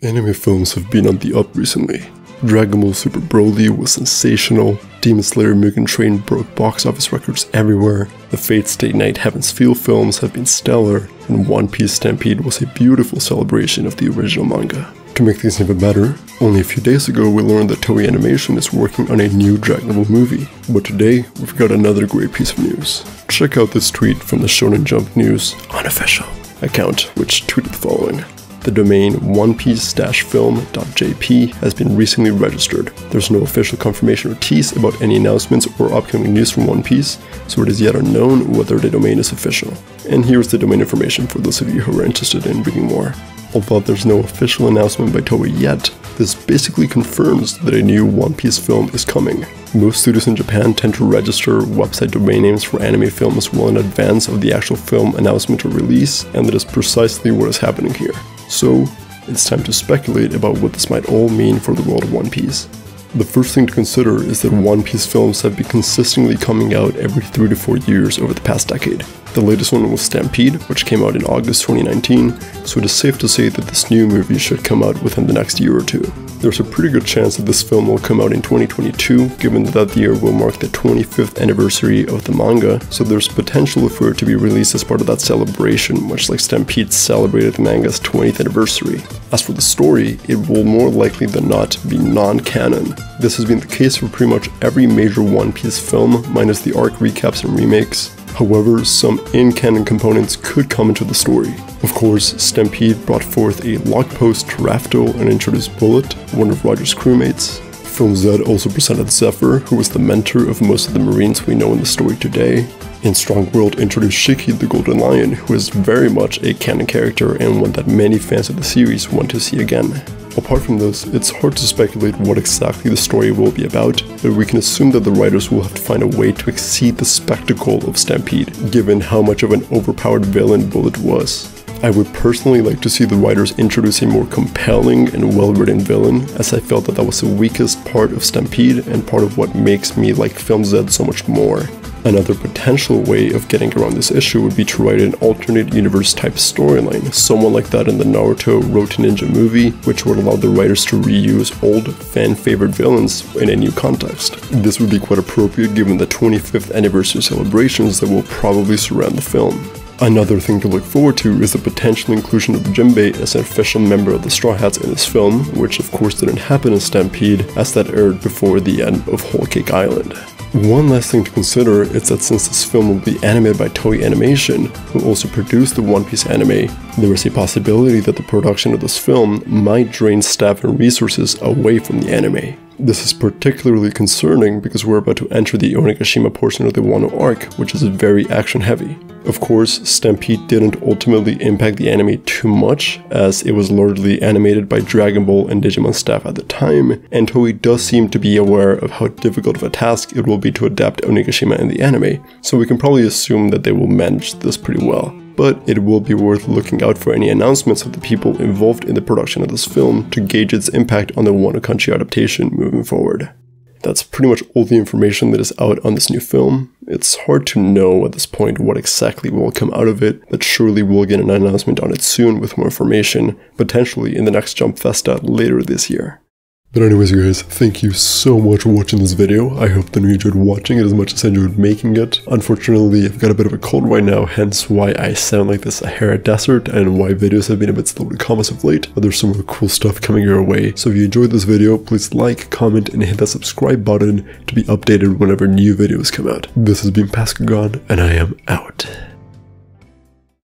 Anime films have been on the up recently. Dragon Ball Super Broly was sensational, Demon Slayer Mugen Train broke box office records everywhere, the Fate Stay Night Heaven's Feel films have been stellar, and One Piece Stampede was a beautiful celebration of the original manga. To make things even better, only a few days ago we learned that Toei Animation is working on a new Dragon Ball movie, but today we've got another great piece of news. Check out this tweet from the Shonen Jump News unofficial account, which tweeted the following. The domain onepiece-film.jp has been recently registered. There's no official confirmation or tease about any announcements or upcoming news from One Piece, so it is yet unknown whether the domain is official. And here's the domain information for those of you who are interested in reading more. Although there's no official announcement by Toei yet, this basically confirms that a new One Piece film is coming. Most studios in Japan tend to register website domain names for anime films well in advance of the actual film announcement or release, and that is precisely what is happening here. So, it's time to speculate about what this might all mean for the world of One Piece. The first thing to consider is that One Piece films have been consistently coming out every 3 to 4 years over the past decade. The latest one was Stampede, which came out in August 2019, so it is safe to say that this new movie should come out within the next year or two. There's a pretty good chance that this film will come out in 2022, given that the year will mark the 25th anniversary of the manga, so there's potential for it to be released as part of that celebration, much like Stampede celebrated the manga's 20th anniversary. As for the story, it will more likely than not be non-canon. This has been the case for pretty much every major One Piece film, minus the arc recaps and remakes. However, some in-canon components could come into the story. Of course, Stampede brought forth a lockpost Rafto and introduced Bullet, one of Roger's crewmates. Film Z also presented Zephyr, who was the mentor of most of the Marines we know in the story today. And Strong World introduced Shiki the Golden Lion, who is very much a canon character and one that many fans of the series want to see again. Apart from this, it's hard to speculate what exactly the story will be about, but we can assume that the writers will have to find a way to exceed the spectacle of Stampede, given how much of an overpowered villain Bullet was. I would personally like to see the writers introduce a more compelling and well-written villain, as I felt that was the weakest part of Stampede and part of what makes me like Film Z so much more. Another potential way of getting around this issue would be to write an alternate universe type storyline, someone like that in the Naruto Road to Ninja movie, which would allow the writers to reuse old fan-favorite villains in a new context. This would be quite appropriate given the 25th anniversary celebrations that will probably surround the film. Another thing to look forward to is the potential inclusion of Jinbei as an official member of the Straw Hats in this film, which of course didn't happen in Stampede, as that aired before the end of Whole Cake Island. One last thing to consider is that since this film will be animated by Toei Animation, who also produced the One Piece anime, there is a possibility that the production of this film might drain staff and resources away from the anime. This is particularly concerning because we're about to enter the Onigashima portion of the Wano arc, which is very action heavy. Of course, Stampede didn't ultimately impact the anime too much, as it was largely animated by Dragon Ball and Digimon staff at the time, and Toei does seem to be aware of how difficult of a task it will be to adapt Onigashima in the anime, so we can probably assume that they will manage this pretty well. But it will be worth looking out for any announcements of the people involved in the production of this film to gauge its impact on the Wano Country adaptation moving forward. That's pretty much all the information that is out on this new film. It's hard to know at this point what exactly will come out of it, but surely we'll get an announcement on it soon with more information, potentially in the next Jump Festa later this year. But anyways guys, thank you so much for watching this video. I hope that you enjoyed watching it as much as I enjoyed making it. Unfortunately, I've got a bit of a cold right now, hence why I sound like this Sahara Desert and why videos have been a bit slow to come as of late, but there's some more cool stuff coming your way. So if you enjoyed this video, please like, comment, and hit that subscribe button to be updated whenever new videos come out. This has been pascuagon, and I am out.